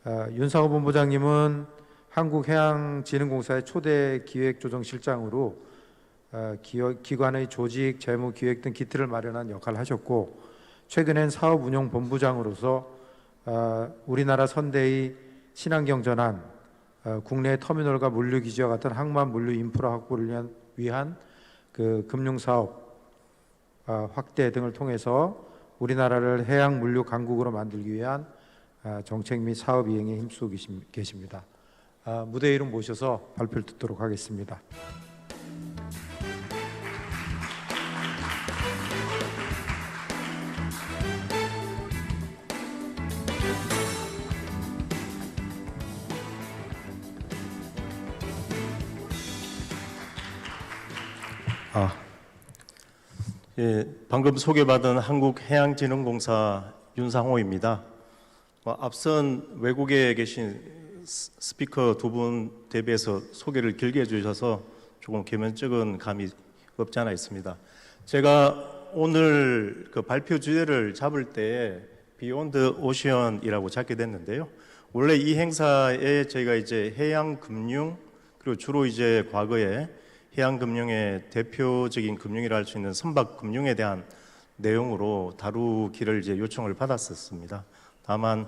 윤상호 본부장님은 한국해양진흥공사의 초대 기획조정실장으로 기관의 조직, 재무, 기획 등 기틀을 마련한 역할을 하셨고, 최근엔 사업운용본부장으로서 우리나라 선대의 친환경 전환, 국내 터미널과 물류기지와 같은 항만 물류 인프라 확보를 위한 그 금융사업 확대 등을 통해서 우리나라를 해양 물류 강국으로 만들기 위한 정책 및 사업 이행에 힘쓰고 계십니다. 무대 위로 모셔서 발표를 듣도록 하겠습니다. 방금 소개받은 한국해양진흥공사 윤상호입니다. 앞선 외국에 계신 스피커 두 분 대비해서 소개를 길게 해주셔서 조금 개면적은 감이 없지 않아 있습니다. 제가 오늘 그 발표 주제를 잡을 때 비욘드 오션이라고 잡게 됐는데요. 원래 이 행사에 저희가 이제 해양금융, 그리고 주로 이제 과거에 해양금융의 대표적인 금융이라 할 수 있는 선박금융에 대한 내용으로 다루기를 이제 요청을 받았었습니다. 다만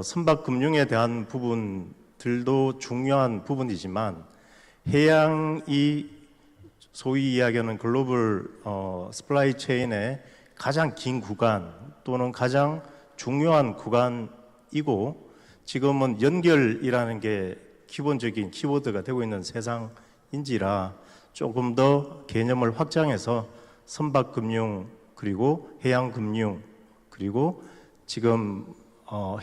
선박금융에 대한 부분들도 중요한 부분이지만 해양이 소위 이야기하는 글로벌 서플라이 체인의 가장 긴 구간 또는 가장 중요한 구간이고, 지금은 연결이라는 게 기본적인 키워드가 되고 있는 세상인지라 조금 더 개념을 확장해서 선박금융, 그리고 해양금융, 그리고 지금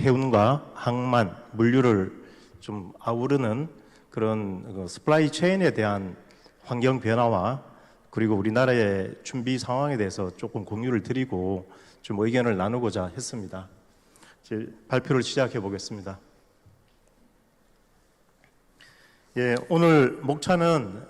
해운과 항만, 물류를 좀 아우르는 그런 서플라이 체인에 대한 환경 변화와 그리고 우리나라의 준비 상황에 대해서 조금 공유를 드리고 좀 의견을 나누고자 했습니다. 이제 발표를 시작해 보겠습니다. 오늘 목차는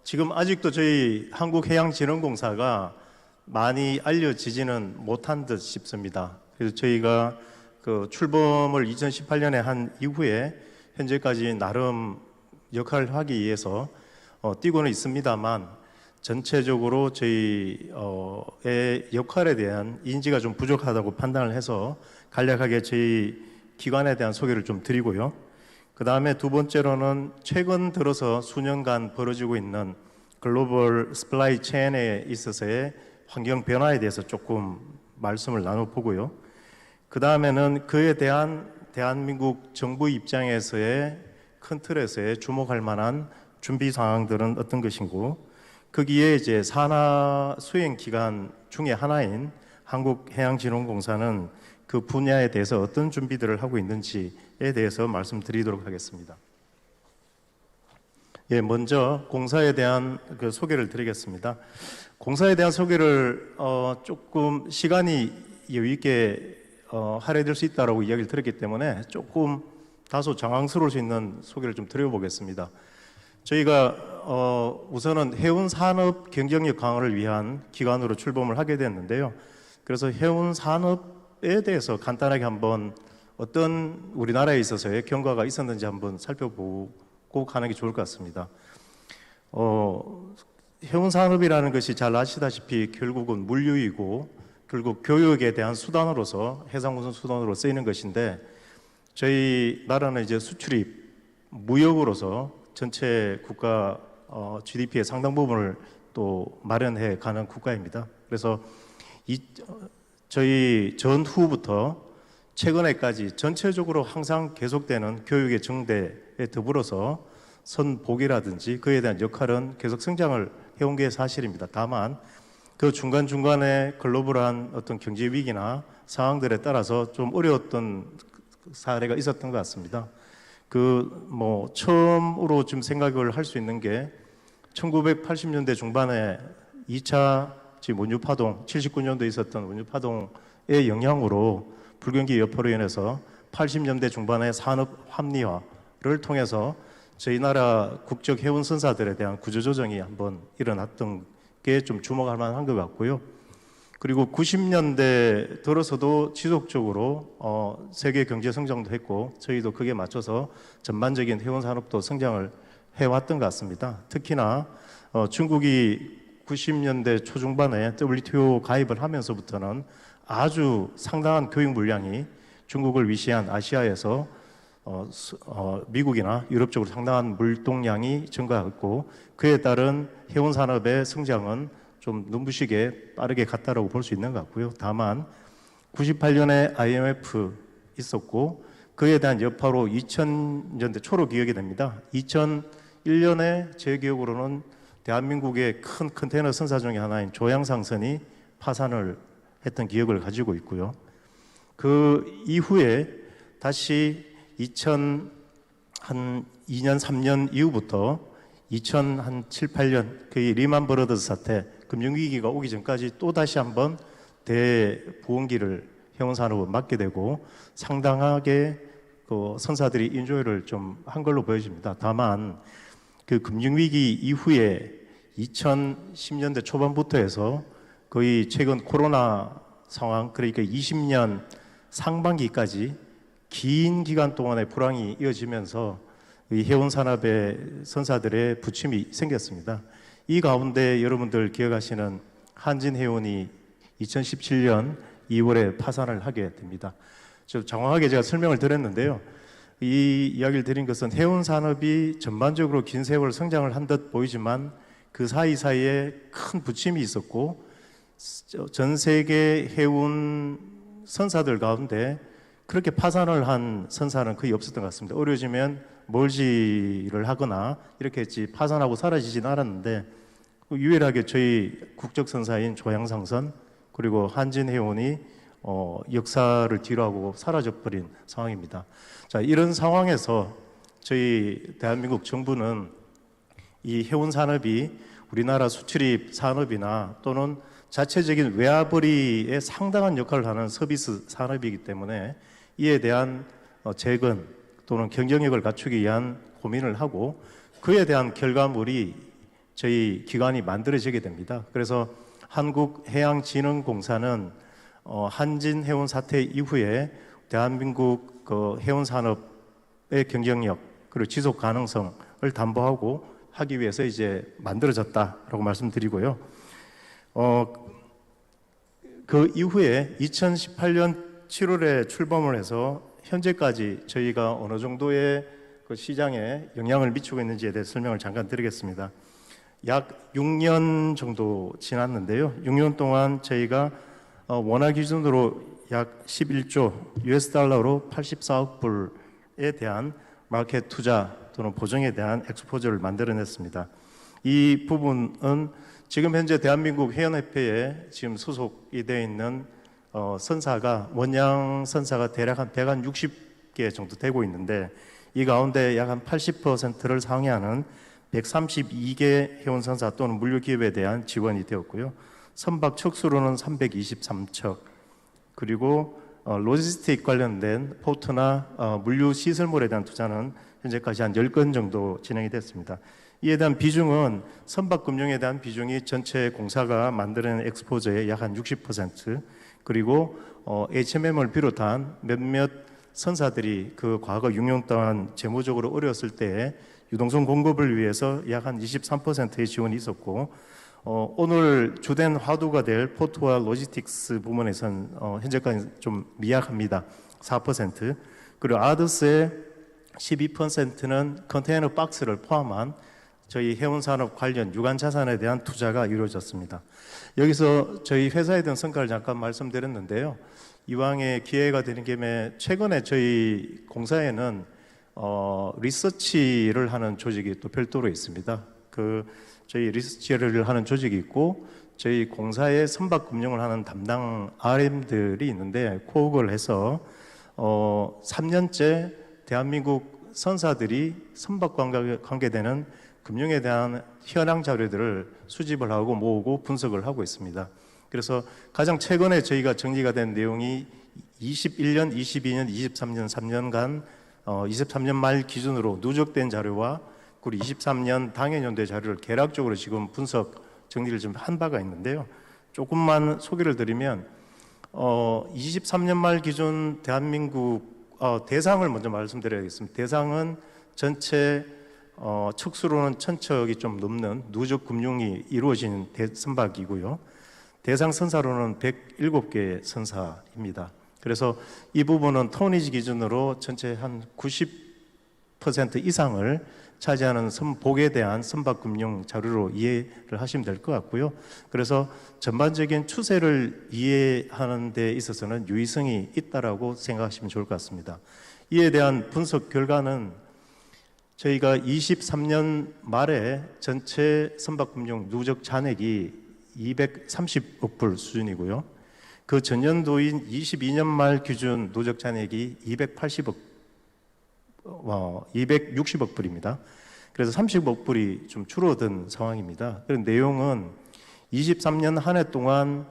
지금 아직도 저희 한국해양진흥공사가 많이 알려지지는 못한 듯 싶습니다. 그래서 저희가 그 출범을 2018년에 한 이후에 현재까지 나름 역할을 하기 위해서 뛰고는 있습니다만, 전체적으로 저희의 역할에 대한 인지가 좀 부족하다고 판단을 해서 간략하게 저희 기관에 대한 소개를 좀 드리고요. 그 다음에 두 번째로는 최근 들어서 수년간 벌어지고 있는 글로벌 서플라이 체인에 있어서의 환경 변화에 대해서 조금 말씀을 나눠보고요. 그 다음에는 그에 대한 대한민국 정부 입장에서의 큰 틀에서의 주목할 만한 준비 상황들은 어떤 것인고, 거기에 이제 산하 수행 기관 중에 하나인 한국해양진흥공사는 그 분야에 대해서 어떤 준비들을 하고 있는지에 대해서 말씀드리도록 하겠습니다. 먼저 공사에 대한 그 소개를 드리겠습니다. 공사에 대한 소개를 조금 시간이 여유 있게 할애될 수 있다라고 이야기를 들었기 때문에 조금 다소 장황스러울 수 있는 소개를 좀 드려보겠습니다. 저희가 우선은 해운 산업 경쟁력 강화를 위한 기관으로 출범을 하게 됐는데요. 그래서 해운 산업에 대해서 간단하게 한번 어떤 우리나라에 있어서의 경과가 있었는지 한번 살펴보고 가는 게 좋을 것 같습니다. 해운 산업이라는 것이 잘 아시다시피 결국은 물류이고 결국 교육에 대한 수단으로서 해상운송 수단으로 쓰이는 것인데, 저희 나라는 이제 수출입 무역으로서 전체 국가 GDP의 상당 부분을 또 마련해 가는 국가입니다. 그래서 저희 전후부터 최근에까지 전체적으로 항상 계속되는 교육의 증대에 더불어서 선복이라든지 그에 대한 역할은 계속 성장을 해온 게 사실입니다. 다만 그 중간중간에 글로벌한 어떤 경제 위기나 상황들에 따라서 좀 어려웠던 사례가 있었던 것 같습니다. 처음으로 좀 생각을 할 수 있는 게 1980년대 중반에 2차 원유파동, 79년도에 있었던 원유파동의 영향으로 불경기 여파로 인해서 80년대 중반에 산업 합리화를 통해서 저희 나라 국적 해운 선사들에 대한 구조조정이 한번 일어났던 게 좀 주목할 만한 것 같고요. 그리고 90년대 들어서도 지속적으로 세계 경제 성장도 했고 저희도 그에 맞춰서 전반적인 해운 산업도 성장을 해왔던 것 같습니다. 특히나 중국이 90년대 초중반에 WTO 가입을 하면서부터는 아주 상당한 교육 물량이 중국을 위시한 아시아에서 미국이나 유럽 쪽으로 상당한 물동량이 증가했고 그에 따른 해운 산업의 성장은 좀 눈부시게 빠르게 갔다라고 볼 수 있는 것 같고요. 다만 98년에 IMF 있었고 그에 대한 여파로 2000년대 초로 기억이 됩니다. 2001년에 제 기억으로는 대한민국의 큰 컨테이너 선사 중에 하나인 조양상선이 파산을 했던 기억을 가지고 있고요. 그 이후에 다시 2002년 3년 이후부터 2007, 8년 그 리만 브러더스 사태 금융위기가 오기 전까지 또 다시 한번 대부흥기를 해운 산업을 맞게 되고 상당하게 그 선사들이 인조를 좀 한 걸로 보여집니다. 다만 그 금융위기 이후에 2010년대 초반부터 해서 거의 최근 코로나 상황 그러니까 20년 상반기까지 긴 기간 동안의 불황이 이어지면서 이 해운 산업의 선사들의 부침이 생겼습니다. 이 가운데 여러분들 기억하시는 한진해운이 2017년 2월에 파산을 하게 됩니다. 좀 장황하게 제가 설명을 드렸는데요. 이 이야기를 드린 것은 해운 산업이 전반적으로 긴 세월 성장을 한 듯 보이지만 그 사이사이에 큰 부침이 있었고 전 세계 해운 선사들 가운데 그렇게 파산을 한 선사는 거의 없었던 것 같습니다. 어려워지면 멀지를 하거나 이렇게 했지 파산하고 사라지지는 않았는데 유일하게 저희 국적선사인 조양상선 그리고 한진해운이 역사를 뒤로하고 사라져버린 상황입니다. 자, 이런 상황에서 저희 대한민국 정부는 이 해운 산업이 우리나라 수출입 산업이나 또는 자체적인 외화벌이에 상당한 역할을 하는 서비스 산업이기 때문에 이에 대한 재건 또는 경쟁력을 갖추기 위한 고민을 하고 그에 대한 결과물이 저희 기관이 만들어지게 됩니다. 그래서 한국해양진흥공사는 한진해운 사태 이후에 대한민국 그 해운 산업의 경쟁력 그리고 지속 가능성을 담보하고 하기 위해서 이제 만들어졌다라고 말씀드리고요. 그 이후에 2018년 7월에 출범을 해서 현재까지 저희가 어느 정도의 그 시장에 영향을 미치고 있는지에 대해 설명을 잠깐 드리겠습니다. 약 6년 정도 지났는데요. 6년 동안 저희가 원화 기준으로 약 11조 US 달러로 84억 불에 대한 마켓 투자 또는 보정에 대한 엑스포저를 만들어냈습니다. 이 부분은 지금 현재 대한민국 해운협회에 지금 소속이 되어 있는 선사가 원양 선사가 대략 한 160개 정도 되고 있는데 이 가운데 약 한 80%를 상회하는 132개 해운 선사 또는 물류 기업에 대한 지원이 되었고요. 선박 척수로는 323척 그리고 로지스틱 관련된 포트나 물류 시설물에 대한 투자는 현재까지 한 10건 정도 진행이 됐습니다. 이에 대한 비중은 선박 금융에 대한 비중이 전체 공사가 만드는 엑스포저의 약 한 60% 그리고 HMM을 비롯한 몇몇 선사들이 그 과거 6년 동안 재무적으로 어려웠을 때에 유동성 공급을 위해서 약 한 23%의 지원이 있었고 오늘 주된 화두가 될 포트와 로지스틱스 부문에선 현재까지 좀 미약합니다. 4% 그리고 아더스의 12%는 컨테이너 박스를 포함한 저희 해운산업 관련 유관 자산에 대한 투자가 이루어졌습니다. 여기서 저희 회사에 대한 성과를 잠깐 말씀드렸는데요. 이왕에 기회가 되는 김에 최근에 저희 공사에는 리서치를 하는 조직이 또 별도로 있습니다. 저희 리서치를 하는 조직이 있고 저희 공사에 선박 금융을 하는 담당 RM들이 있는데 코업을 해서 3년째 대한민국 선사들이 선박 관계되는 금융에 대한 현황 자료들을 수집을 하고 모으고 분석을 하고 있습니다. 그래서 가장 최근에 저희가 정리가 된 내용이 21년, 22년, 23년 3년간 23년 말 기준으로 누적된 자료와 그리고 23년 당해년도의 자료를 개략적으로 지금 분석 정리를 좀 한 바가 있는데요. 조금만 소개를 드리면 23년 말 기준 대한민국 대상을 먼저 말씀드려야겠습니다. 대상은 전체 척수로는 1,000척이 좀 넘는 누적 금융이 이루어진 선박이고요. 대상 선사로는 107개 선사입니다. 그래서 이 부분은 토니지 기준으로 전체 한 90% 이상을 차지하는 선복에 대한 선박금융 자료로 이해를 하시면 될 것 같고요. 그래서 전반적인 추세를 이해하는 데 있어서는 유의성이 있다라고 생각하시면 좋을 것 같습니다. 이에 대한 분석 결과는 저희가 23년 말에 전체 선박금융 누적 잔액이 230억 불 수준이고요. 그 전년도인 22년 말 기준 누적 잔액이 260억 불입니다. 그래서 30억 불이 좀 줄어든 상황입니다. 그런 내용은 23년 한 해 동안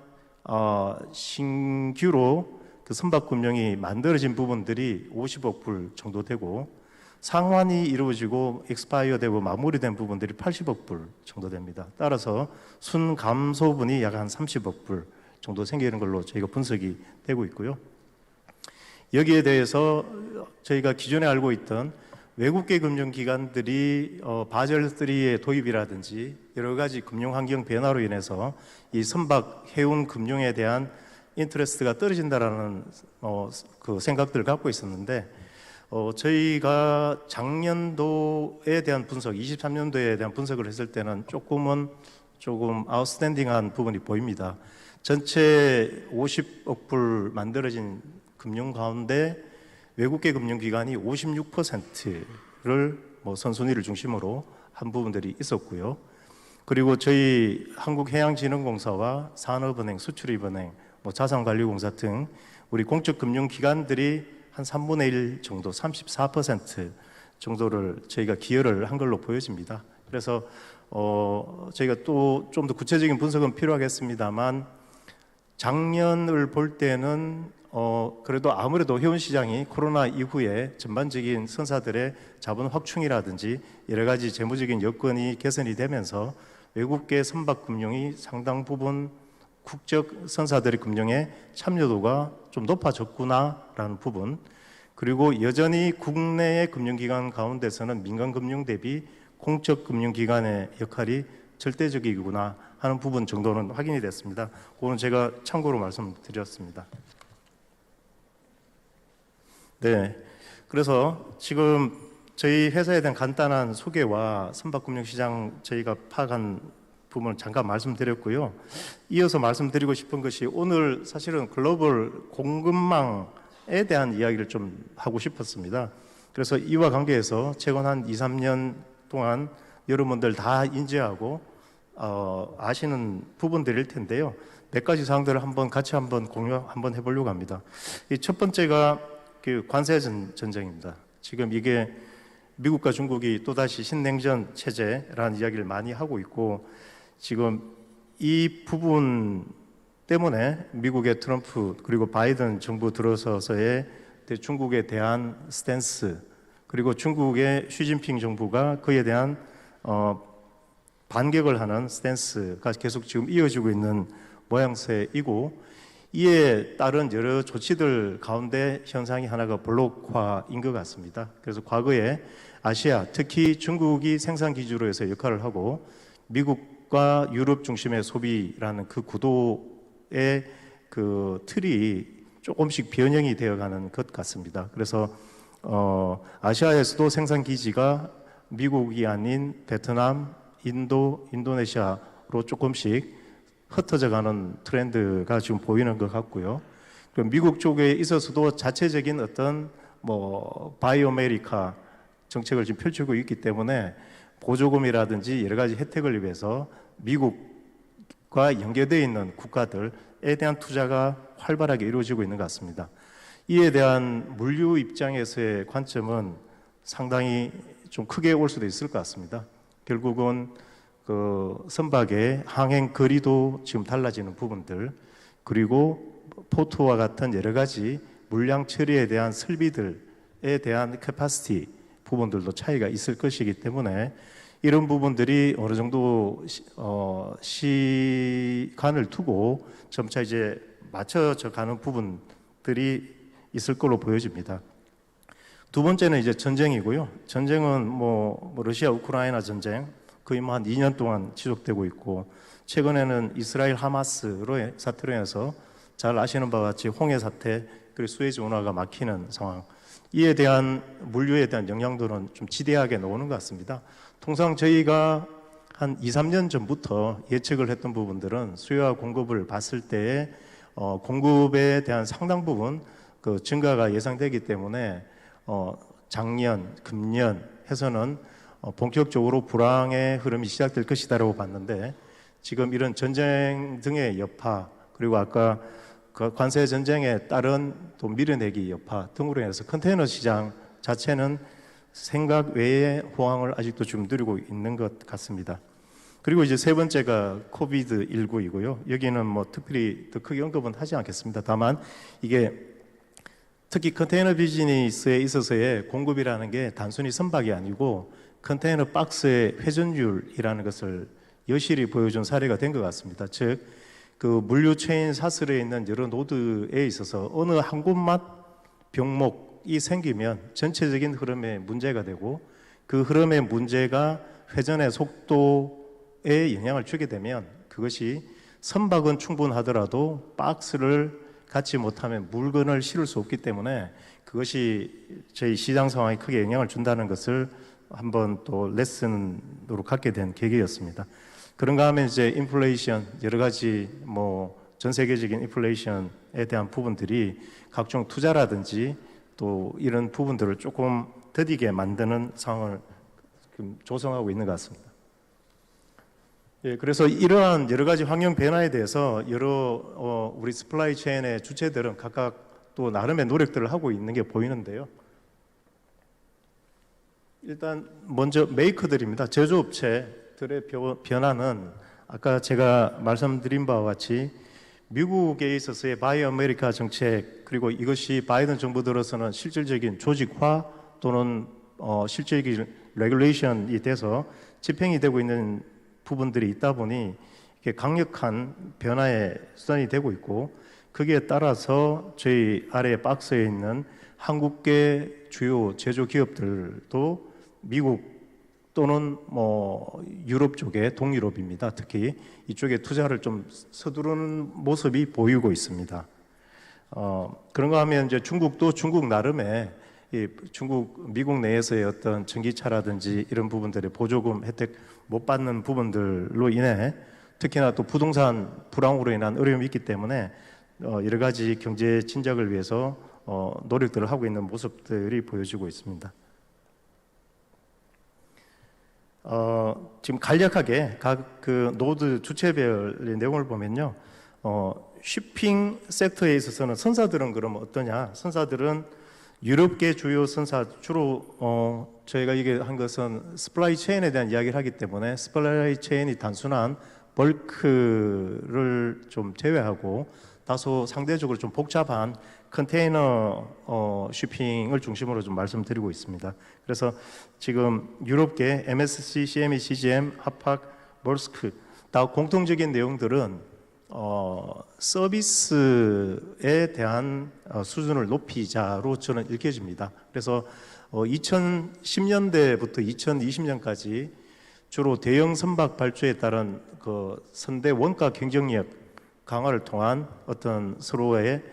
신규로 그 선박금융이 만들어진 부분들이 50억 불 정도 되고 상환이 이루어지고 익스파이어 되고 마무리된 부분들이 80억 불 정도 됩니다. 따라서 순 감소분이 약 한 30억 불 정도 생기는 걸로 저희가 분석이 되고 있고요. 여기에 대해서 저희가 기존에 알고 있던 외국계 금융기관들이 바젤 3의 도입이라든지 여러 가지 금융환경 변화로 인해서 이 선박 해운 금융에 대한 인트레스트가 떨어진다라는 그 생각들을 갖고 있었는데 저희가 작년도에 대한 분석, 23년도에 대한 분석을 했을 때는 조금 아웃스탠딩한 부분이 보입니다. 전체 50억 불 만들어진 금융 가운데 외국계 금융기관이 56%를 선순위를 중심으로 한 부분들이 있었고요. 그리고 저희 한국해양진흥공사와 산업은행, 수출입은행, 자산관리공사 등 우리 공적 금융기관들이 한 3분의 1 정도, 34% 정도를 저희가 기여를 한 걸로 보여집니다. 그래서 저희가 또 좀 더 구체적인 분석은 필요하겠습니다만 작년을 볼 때는 그래도 아무래도 해운시장이 코로나 이후에 전반적인 선사들의 자본 확충이라든지 여러 가지 재무적인 여건이 개선이 되면서 외국계 선박금융이 상당 부분 국적 선사들의 금융에 참여도가 좀 높아졌구나라는 부분, 그리고 여전히 국내의 금융기관 가운데서는 민간금융 대비 공적금융기관의 역할이 절대적이구나 하는 부분 정도는 확인이 됐습니다. 그거는 제가 참고로 말씀드렸습니다. 네, 그래서 지금 저희 회사에 대한 간단한 소개와 선박금융시장 저희가 파악한 부분을 잠깐 말씀드렸고요. 이어서 말씀드리고 싶은 것이 오늘 사실은 글로벌 공급망에 대한 이야기를 좀 하고 싶었습니다. 그래서 이와 관계해서 최근 한 2, 3년 동안 여러분들 다 인지하고 아시는 부분들일 텐데요. 몇 가지 사항들을 같이 공유 해보려고 합니다. 이 첫 번째가 그 관세 전쟁입니다. 지금 이게 미국과 중국이 또다시 신냉전 체제라는 이야기를 많이 하고 있고, 지금 이 부분 때문에 미국의 트럼프 그리고 바이든 정부 들어서서의 중국에 대한 스탠스, 그리고 중국의 시진핑 정부가 그에 대한 반격을 하는 스탠스가 계속 지금 이어지고 있는 모양새이고, 이에 따른 여러 조치들 가운데 현상이 하나가 블록화인 것 같습니다. 그래서 과거에 아시아, 특히 중국이 생산 기주로 해서 역할을 하고 미국과 유럽 중심의 소비라는 그 구도의 그 틀이 조금씩 변형이 되어가는 것 같습니다. 그래서 아시아에서도 생산 기지가 미국이 아닌 베트남, 인도, 인도네시아로 조금씩 흩어져가는 트렌드가 지금 보이는 것 같고요. 미국 쪽에 있어서도 자체적인 어떤 바이 아메리카 정책을 지금 펼치고 있기 때문에 보조금이라든지 여러 가지 혜택을 위해서 미국과 연계되어 있는 국가들에 대한 투자가 활발하게 이루어지고 있는 것 같습니다. 이에 대한 물류 입장에서의 관점은 상당히 좀 크게 올 수도 있을 것 같습니다. 결국은 그 선박의 항행 거리도 지금 달라지는 부분들, 그리고 포트와 같은 여러 가지 물량 처리에 대한 설비들에 대한 캐파시티 부분들도 차이가 있을 것이기 때문에 이런 부분들이 어느 정도 시간을 두고 점차 이제 맞춰져 가는 부분들이 있을 걸로 보여집니다. 두 번째는 이제 전쟁이고요. 전쟁은 뭐 러시아 우크라이나 전쟁 거의 뭐 한 2년 동안 지속되고 있고, 최근에는 이스라엘 하마스로의 사태로 인해서 잘 아시는 바와 같이 홍해 사태, 그리고 수에즈 운하가 막히는 상황, 이에 대한 물류에 대한 영향도는 좀 지대하게 나오는 것 같습니다. 통상 저희가 한 2, 3년 전부터 예측을 했던 부분들은 수요와 공급을 봤을 때에 공급에 대한 상당 부분 그 증가가 예상되기 때문에 작년, 금년 해서는 본격적으로 불황의 흐름이 시작될 것이다라고 봤는데, 지금 이런 전쟁 등의 여파, 그리고 아까 그 관세 전쟁에 따른 또 밀어내기 여파 등으로 인해서 컨테이너 시장 자체는 생각 외의 호황을 아직도 좀 누리고 있는 것 같습니다. 그리고 이제 세 번째가 코비드 19이고요. 여기는 뭐 특별히 더 크게 언급은 하지 않겠습니다. 다만 이게 특히 컨테이너 비즈니스에 있어서의 공급이라는 게 단순히 선박이 아니고 컨테이너 박스의 회전율이라는 것을 여실히 보여준 사례가 된 것 같습니다. 즉, 그 물류 체인 사슬에 있는 여러 노드에 있어서 어느 한 곳만 병목이 생기면 전체적인 흐름에 문제가 되고, 그 흐름의 문제가 회전의 속도에 영향을 주게 되면 그것이 선박은 충분하더라도 박스를 갖지 못하면 물건을 실을 수 없기 때문에 그것이 저희 시장 상황에 크게 영향을 준다는 것을 한번 또 레슨으로 갖게 된 계기였습니다. 그런가 하면 이제 인플레이션, 여러 가지 뭐 전 세계적인 인플레이션에 대한 부분들이 각종 투자라든지 또 이런 부분들을 조금 더디게 만드는 상황을 조성하고 있는 것 같습니다. 예, 그래서 이러한 여러 가지 환경 변화에 대해서 여러 우리 스플라이 체인의 주체들은 각각 또 나름의 노력들을 하고 있는 게 보이는데요. 일단 먼저 메이커들입니다. 제조업체들의 변화는 아까 제가 말씀드린 바와 같이 미국에 있어서의 바이 아메리카 정책, 그리고 이것이 바이든 정부 들어서는 실질적인 조직화 또는 실질적인 레귤레이션이 돼서 집행이 되고 있는 부분들이 있다 보니 이게 강력한 변화의 수단이 되고 있고, 거기에 따라서 저희 아래 박스에 있는 한국계 주요 제조 기업들도 미국 또는 뭐 유럽 쪽에 동유럽입니다. 특히 이쪽에 투자를 좀 서두르는 모습이 보이고 있습니다. 그런가 하면 이제 중국도 중국 나름의 미국 내에서의 어떤 전기차라든지 이런 부분들의 보조금 혜택 못 받는 부분들로 인해 특히나 또 부동산 불황으로 인한 어려움이 있기 때문에 여러 가지 경제 진작을 위해서 노력들을 하고 있는 모습들이 보여지고 있습니다. 지금 간략하게 각 그 노드 주체별의 내용을 보면요, 쉬핑 섹터에 있어서는 선사들은 그러면 어떠냐? 선사들은 유럽계 주요 선사, 주로 저희가 이게 한 것은 스플라이 체인에 대한 이야기를 하기 때문에 스플라이 체인이 단순한 벌크를 좀 제외하고 다소 상대적으로 좀 복잡한 컨테이너 쉬핑을 중심으로 좀 말씀드리고 있습니다. 그래서 지금 유럽계 MSC, CME, CGM, 하팍, 멀스크 다 공통적인 내용들은 서비스에 대한 수준을 높이자로 저는 읽혀집니다. 그래서 2010년대부터 2020년까지 주로 대형 선박 발주에 따른 그 선대 원가 경쟁력 강화를 통한 어떤 서로의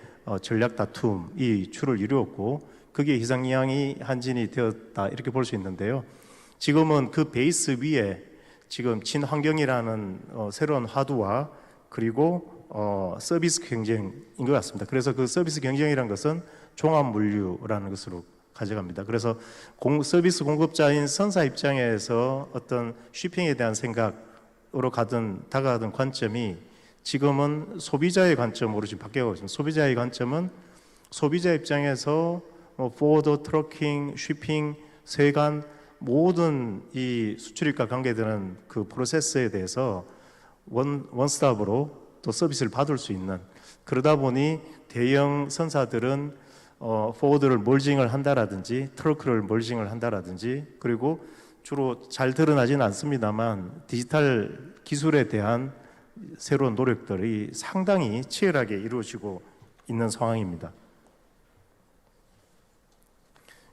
전략 다툼이 주를 이루었고, 그게 희상이양이 한진이 되었다 이렇게 볼 수 있는데요. 지금은 그 베이스 위에 지금 친환경이라는 새로운 화두와 그리고 서비스 경쟁인 것 같습니다. 그래서 그 서비스 경쟁이라는 것은 종합 물류라는 것으로 가져갑니다. 그래서 서비스 공급자인 선사 입장에서 어떤 쉬핑에 대한 생각으로 다가가던 관점이 지금은 소비자의 관점으로 지금 바뀌어가고 있습니다. 소비자의 관점은 소비자 입장에서 포워드, 트러킹, 쉬핑, 세관 모든 이 수출입과 관계되는 그 프로세스에 대해서 원스톱으로 또 서비스를 받을 수 있는, 그러다 보니 대형 선사들은 포워드를 몰징을 한다라든지 트러크를 몰징을 한다라든지, 그리고 주로 잘 드러나지는 않습니다만 디지털 기술에 대한 새로운 노력들이 상당히 치열하게 이루어지고 있는 상황입니다.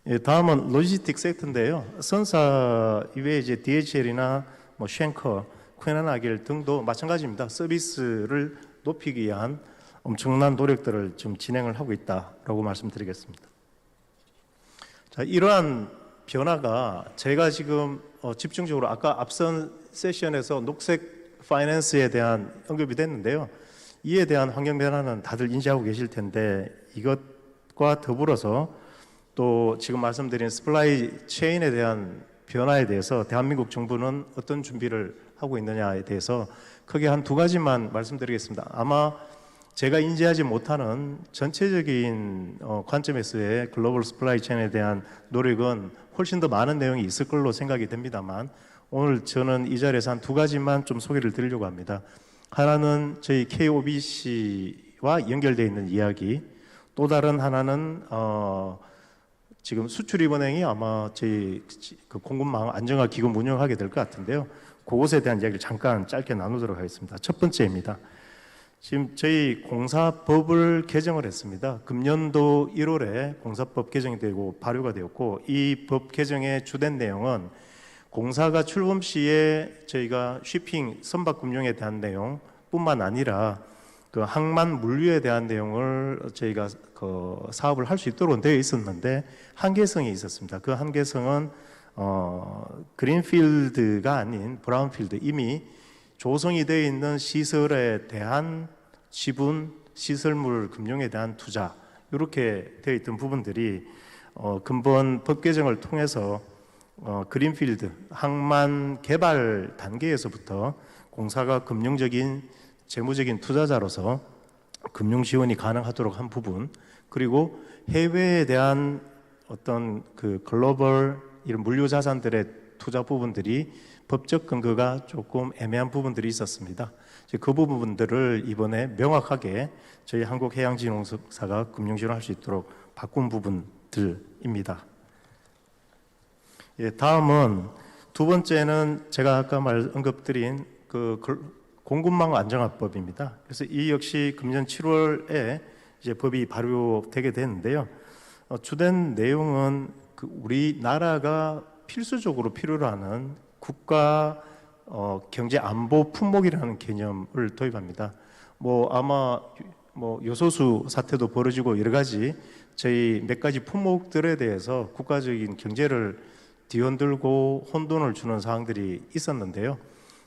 예, 다음은 로지스틱 섹터인데요. 선사 이외에 이제 DHL이나 뭐 쉔커, 퀘나나길 등도 마찬가지입니다. 서비스를 높이기 위한 엄청난 노력들을 지금 진행을 하고 있다라고 말씀드리겠습니다. 자, 이러한 변화가 제가 지금 집중적으로 아까 앞선 세션에서 녹색 파이낸스에 대한 언급이 됐는데요. 이에 대한 환경 변화는 다들 인지하고 계실 텐데 이것과 더불어서 또 지금 말씀드린 스플라이 체인에 대한 변화에 대해서 대한민국 정부는 어떤 준비를 하고 있느냐에 대해서 크게 한 두 가지만 말씀드리겠습니다. 아마 제가 인지하지 못하는 전체적인 관점에서의 글로벌 스플라이 체인에 대한 노력은 훨씬 더 많은 내용이 있을 걸로 생각이 됩니다만 오늘 저는 이 자리에서 한 두 가지만 좀 소개를 드리려고 합니다. 하나는 저희 KOBC와 연결되어 있는 이야기, 또 다른 하나는 지금 수출입은행이 아마 저희 그 공급망 안정화 기금 운영하게 될 것 같은데요. 그것에 대한 이야기를 잠깐 짧게 나누도록 하겠습니다. 첫 번째입니다. 지금 저희 공사법을 개정을 했습니다. 금년도 1월에 공사법 개정이 되고 발효가 되었고 이 법 개정의 주된 내용은 공사가 출범 시에 저희가 쉬핑 선박 금융에 대한 내용뿐만 아니라 그 항만 물류에 대한 내용을 저희가 그 사업을 할 수 있도록 되어 있었는데 한계성이 있었습니다. 그 한계성은 그린필드가 아닌 브라운필드, 이미 조성이 되어 있는 시설에 대한 지분, 시설물 금융에 대한 투자 이렇게 되어 있던 부분들이 근본 법 개정을 통해서 그린필드, 항만 개발 단계에서부터 공사가 금융적인 재무적인 투자자로서 금융 지원이 가능하도록 한 부분, 그리고 해외에 대한 어떤 그 글로벌 이런 물류 자산들의 투자 부분들이 법적 근거가 조금 애매한 부분들이 있었습니다. 그 부분들을 이번에 명확하게 저희 한국해양진흥사가 금융 지원할 수 있도록 바꾼 부분들입니다. 예, 다음은 두 번째는 제가 아까 언급드린 그 공급망 안정화법입니다. 그래서 이 역시 금년 7월에 이제 법이 발효되게 됐는데요. 주된 내용은 그 우리나라가 필수적으로 필요로 하는 국가 경제 안보 품목이라는 개념을 도입합니다. 아마 요소수 사태도 벌어지고 여러 가지 저희 몇 가지 품목들에 대해서 국가적인 경제를 뒤흔들고 혼돈을 주는 사항들이 있었는데요.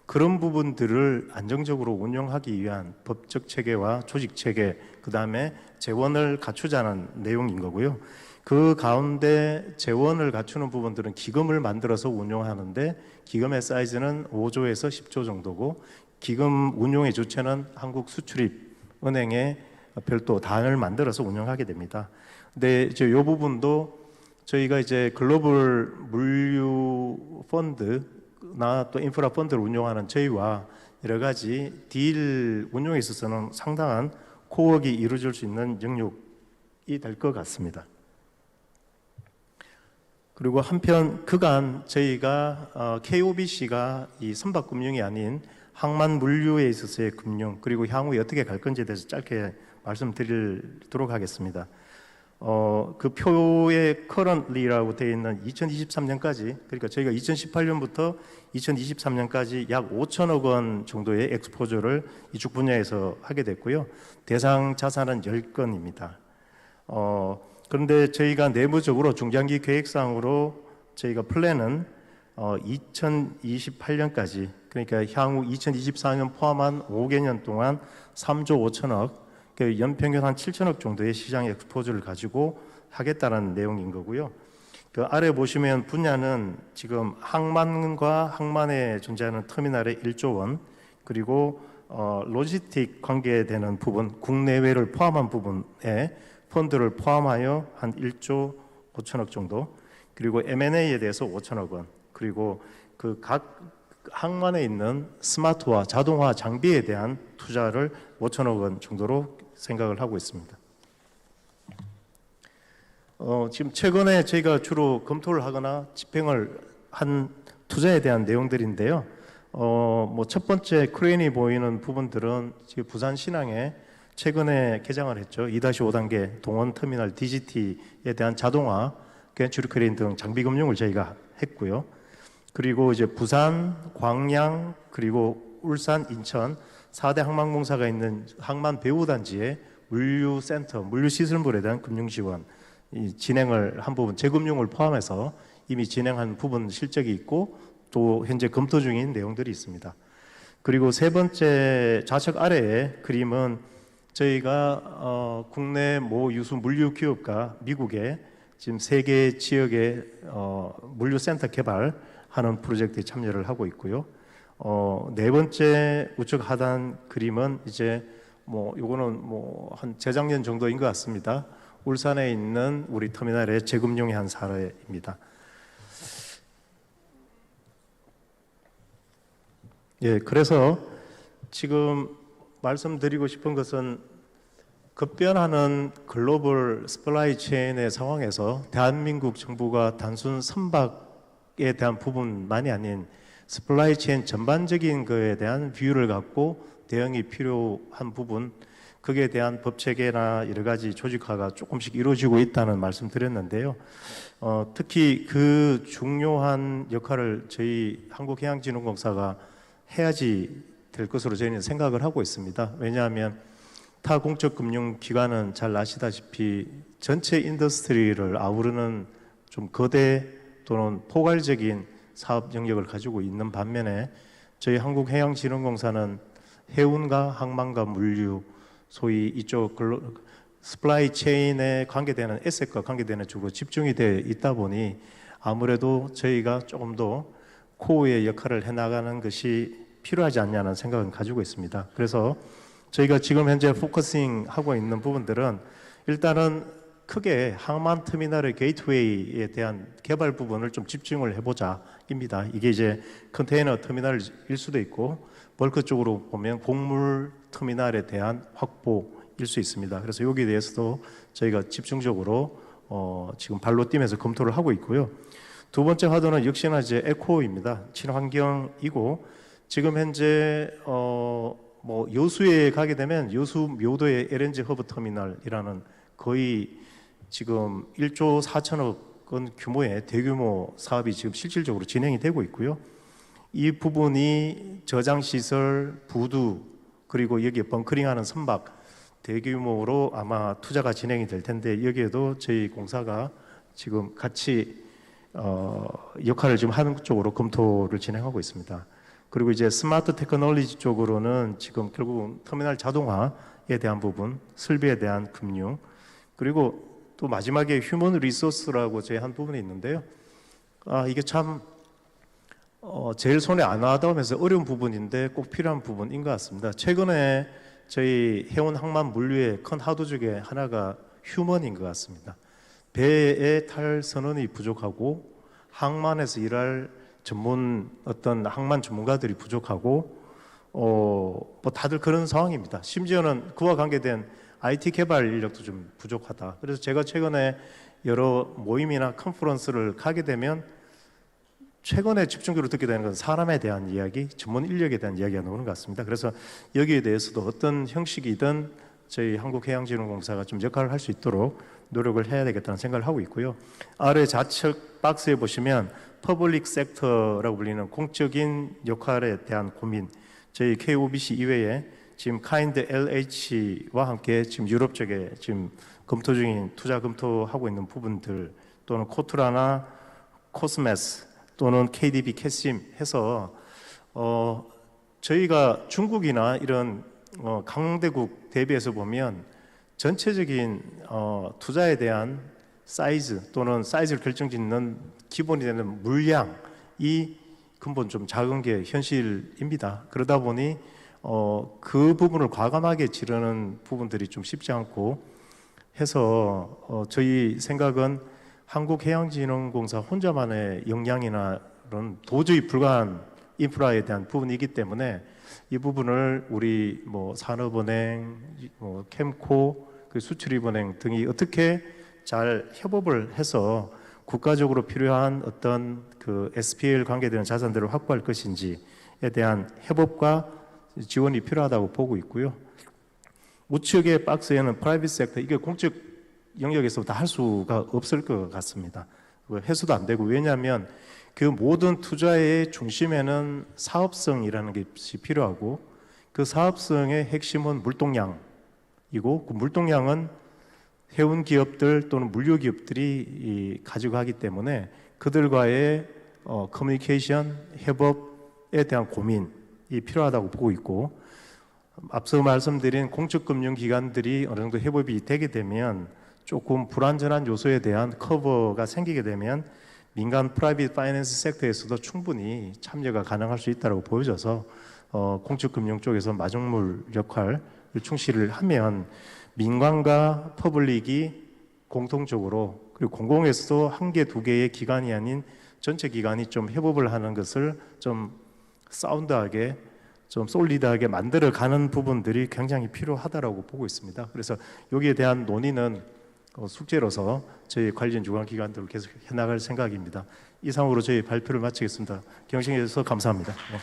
그런 부분들을 안정적으로 운영하기 위한 법적 체계와 조직 체계, 그 다음에 재원을 갖추자는 내용인 거고요. 그 가운데 재원을 갖추는 부분들은 기금을 만들어서 운용하는데 기금의 사이즈는 5조에서 10조 정도고 기금 운용의 주체는 한국수출입은행에 별도 단을 만들어서 운영하게 됩니다. 근데 이제 이 부분도 저희가 이제 글로벌 물류 펀드나 또 인프라 펀드를 운영하는 저희와 여러 가지 딜 운용에 있어서는 상당한 코어가 이루어질 수 있는 영역이 될 것 같습니다. 그리고 한편 그간 저희가 KOBC가 이 선박금융이 아닌 항만 물류에 있어서의 금융 그리고 향후에 어떻게 갈 건지에 대해서 짧게 말씀드리도록 하겠습니다. 그 표에 currently라고 되어 있는 2023년까지, 그러니까 저희가 2018년부터 2023년까지 약 5천억 원 정도의 엑스포저를 이쪽 분야에서 하게 됐고요. 대상 자산은 10건입니다. 그런데 저희가 내부적으로 중장기 계획상으로 저희가 플랜은 2028년까지, 그러니까 향후 2024년 포함한 5개년 동안 3조 5천억, 연평균 한 7천억 정도의 시장 엑스포저를 가지고 하겠다는 내용인 거고요. 그 아래 보시면 분야는 지금 항만과 항만에 존재하는 터미널의 1조 원, 그리고 로지스틱 관계되는 부분, 국내외를 포함한 부분에 펀드를 포함하여 한 1조 5천억 정도, 그리고 M&A에 대해서 5천억 원, 그리고 그 각 항만에 있는 스마트화, 자동화 장비에 대한 투자를 5천억 원 정도로 생각을 하고 있습니다. 지금 최근에 저희가 주로 검토를 하거나 집행을 한 투자에 대한 내용들인데요. 뭐 첫 번째 크레인이 보이는 부분들은 지금 부산 신항에 최근에 개장을 했죠. 2-5단계 동원 터미널 DGT에 대한 자동화, 벤처리 크레인 등 장비 금융을 저희가 했고요. 그리고 이제 부산, 광양, 그리고 울산, 인천 4대 항만공사가 있는 항만 배후단지에 물류센터, 물류시설물에 대한 금융 지원 진행을 한 부분, 재금융을 포함해서 이미 진행한 부분 실적이 있고 또 현재 검토 중인 내용들이 있습니다. 그리고 세 번째 좌측 아래의 그림은 저희가 국내 모 유수 물류 기업과 미국의 지금 세 개 지역의 물류센터 개발하는 프로젝트에 참여를 하고 있고요. 네 번째 우측 하단 그림은 이제 뭐 요거는 뭐 한 재작년 정도인 것 같습니다. 울산에 있는 우리 터미널의 재금융의 한 사례입니다. 예, 그래서 지금 말씀드리고 싶은 것은 급변하는 글로벌 서플라이 체인의 상황에서 대한민국 정부가 단순 선박에 대한 부분만이 아닌 서플라이 체인 전반적인 것에 대한 비율을 갖고 대응이 필요한 부분, 거기에 대한 법 체계나 여러 가지 조직화가 조금씩 이루어지고 있다는 말씀 드렸는데요. 특히 그 중요한 역할을 저희 한국해양진흥공사가 해야지 될 것으로 저희는 생각을 하고 있습니다. 왜냐하면 타 공적 금융 기관은 잘 아시다시피 전체 인더스트리를 아우르는 좀 거대 또는 포괄적인 사업 영역을 가지고 있는 반면에 저희 한국해양진흥공사는 해운과 항만과 물류, 소위 이쪽 스플라이 체인에 관계되는 에셋과 관계되는 쪽으로 집중이 되어 있다 보니 아무래도 저희가 조금 더 코어의 역할을 해나가는 것이 필요하지 않냐는 생각은 가지고 있습니다. 그래서 저희가 지금 현재 포커싱 하고 있는 부분들은 일단은 크게 항만 터미널의 게이트웨이에 대한 개발 부분을 좀 집중을 해보자입니다. 이게 이제 컨테이너 터미널일 수도 있고 벌크 쪽으로 보면 곡물 터미널에 대한 확보일 수 있습니다. 그래서 여기에 대해서도 저희가 집중적으로 지금 발로 뛰면서 검토를 하고 있고요. 두 번째 화두는 역시나 이제 에코입니다. 친환경이고 지금 현재 뭐 여수에 가게 되면 여수 묘도의 LNG 허브 터미널이라는 거의 지금 1조 4천억 원 규모의 대규모 사업이 지금 실질적으로 진행이 되고 있고요. 이 부분이 저장 시설, 부두 그리고 여기에 벙커링하는 선박 대규모로 아마 투자가 진행이 될 텐데 여기에도 저희 공사가 지금 같이 역할을 지금 하는 쪽으로 검토를 진행하고 있습니다. 그리고 이제 스마트 테크놀로지 쪽으로는 지금 결국 터미널 자동화에 대한 부분, 설비에 대한 금융, 그리고 또 마지막에 휴먼 리소스라고 제 한 부분이 있는데요. 이게 참 제일 손에 안 와닿으면서 어려운 부분인데 꼭 필요한 부분인 것 같습니다. 최근에 저희 해운 항만 물류의 큰 하도 중에 하나가 휴먼인 것 같습니다. 배에 탈 선원이 부족하고 항만에서 일할 전문 어떤 항만 전문가들이 부족하고 뭐 다들 그런 상황입니다. 심지어는 그와 관계된 IT 개발 인력도 좀 부족하다. 그래서 제가 최근에 여러 모임이나 컨퍼런스를 가게 되면 최근에 집중적으로 듣게 되는 건 사람에 대한 이야기, 전문 인력에 대한 이야기가 나오는 것 같습니다. 그래서 여기에 대해서도 어떤 형식이든 저희 한국해양진흥공사가 좀 역할을 할 수 있도록 노력을 해야 되겠다는 생각을 하고 있고요. 아래 좌측 박스에 보시면 퍼블릭 섹터라고 불리는 공적인 역할에 대한 고민, 저희 KOBC 이외에 지금 카인드 LH와 함께 지금 유럽 쪽에 지금 검토 중인 투자 검토하고 있는 부분들 또는 코트라나 코스메스 또는 KDB 캐심 해서 저희가 중국이나 이런 강대국 대비해서 보면 전체적인 투자에 대한 사이즈 또는 사이즈를 결정짓는 기본이 되는 물량이 근본 좀 작은 게 현실입니다. 그러다 보니 그 부분을 과감하게 지르는 부분들이 좀 쉽지 않고 해서 저희 생각은 한국해양진흥공사 혼자만의 역량이나 그런 도저히 불가한 인프라에 대한 부분이기 때문에 이 부분을 우리 뭐 산업은행, 캠코, 수출입은행 등이 어떻게 잘 협업을 해서 국가적으로 필요한 어떤 그 SPL 관계되는 자산들을 확보할 것인지에 대한 협업과 지원이 필요하다고 보고 있고요. 우측의 박스에는 프라이빗 섹터, 이게 공적 영역에서 다 할 수가 없을 것 같습니다. 해소도 안 되고, 왜냐하면 그 모든 투자의 중심에는 사업성이라는 것이 필요하고, 그 사업성의 핵심은 물동량이고, 그 물동량은 해운 기업들 또는 물류 기업들이 가지고 가기 때문에 그들과의 커뮤니케이션, 협업에 대한 고민이 필요하다고 보고 있고, 앞서 말씀드린 공적금융기관들이 어느 정도 협업이 되게 되면 조금 불완전한 요소에 대한 커버가 생기게 되면 민간 프라이빗 파이낸스 섹터에서도 충분히 참여가 가능할 수 있다고 보여져서 공적금융 쪽에서 마중물 역할을 충실을 하면 민간과 퍼블릭이 공통적으로, 그리고 공공에서도 한 개, 두 개의 기관이 아닌 전체 기관이 좀 협업을 하는 것을 좀 사운드하게, 좀 솔리드하게 만들어가는 부분들이 굉장히 필요하다고 보고 있습니다. 그래서 여기에 대한 논의는 숙제로서 저희 관련 주관기관들로 계속 해나갈 생각입니다. 이상으로 저희 발표를 마치겠습니다. 경청해 주셔서 감사합니다. 네.